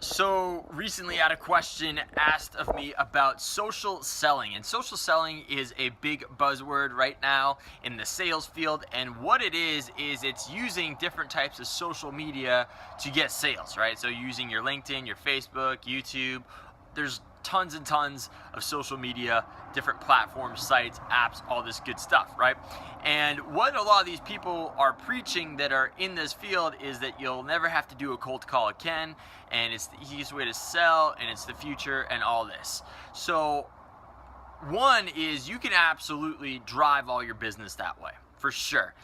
So recently I had a question asked of me about social selling, and social selling is a big buzzword right now in the sales field. And what it is it's using different types of social media to get sales, right? So using your LinkedIn, your Facebook, YouTube. There's tons and tons of social media, different platforms, sites, apps, all this good stuff, right? And what a lot of these people are preaching that are in this field is that you'll never have to do a cold call again, and it's the easiest way to sell, and it's the future, and all this. So one is you can absolutely drive all your business that way, for sure.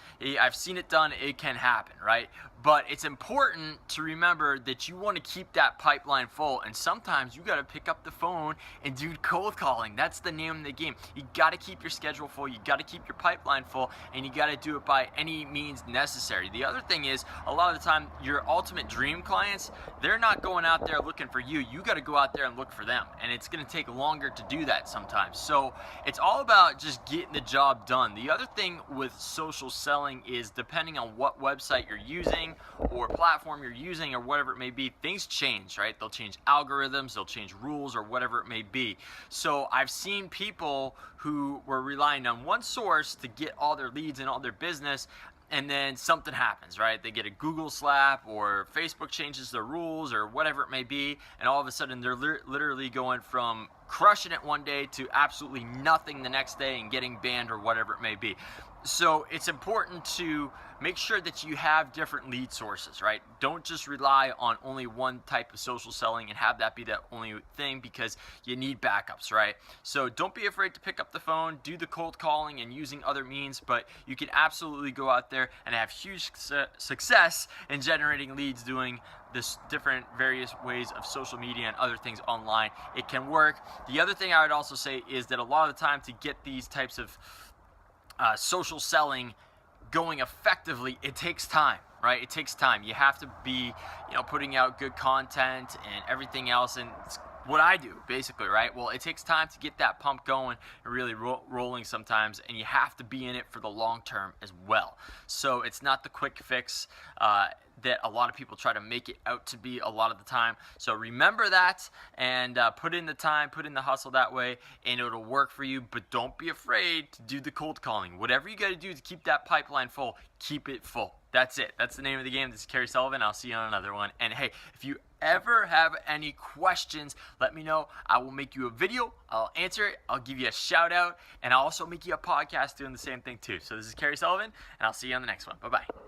I've seen it done, it can happen, right? But it's important to remember that you want to keep that pipeline full, and sometimes you got to pick up the phone and do cold calling. That's the name of the game. You got to keep your schedule full, you got to keep your pipeline full, and you got to do it by any means necessary. The other thing is, a lot of the time, your ultimate dream clients, they're not going out there looking for you. You got to go out there and look for them, and it's going to take longer to do that sometimes. So it's all about just getting the job done. The other thing with social selling is, depending on what website you're using or platform you're using or whatever it may be, things change, right? They'll change algorithms, they'll change rules, or whatever it may be. So I've seen people who were relying on one source to get all their leads and all their business, and then something happens, right? They get a Google slap, or Facebook changes their rules, or whatever it may be, and all of a sudden they're literally going from crushing it one day to absolutely nothing the next day and getting banned or whatever it may be. So it's important to make sure that you have different lead sources, right? Don't just rely on only one type of social selling and have that be the only thing, because you need backups, right? So don't be afraid to pick up the phone, do the cold calling and using other means, but you can absolutely go out there and have huge success in generating leads doing this different various ways of social media and other things online. It can work. The other thing I would also say is that a lot of the time, to get these types of social selling going effectively, it takes time, right? It takes time. You have to be, putting out good content and everything else, and it's what I do basically, right? Well, it takes time to get that pump going and really rolling sometimes, and you have to be in it for the long term as well. So it's not the quick fix that a lot of people try to make it out to be a lot of the time. So remember that, and put in the time, put in the hustle that way, and it'll work for you. But don't be afraid to do the cold calling. Whatever you got to do to keep that pipeline full, keep it full. That's it. That's the name of the game. This is Kerry Sullivan. I'll see you on another one. And hey, if you ever have any questions, let me know. I will make you a video. I'll answer it. I'll give you a shout out, and I'll also make you a podcast doing the same thing too. So this is Kerry Sullivan, and I'll see you on the next one. Bye-bye.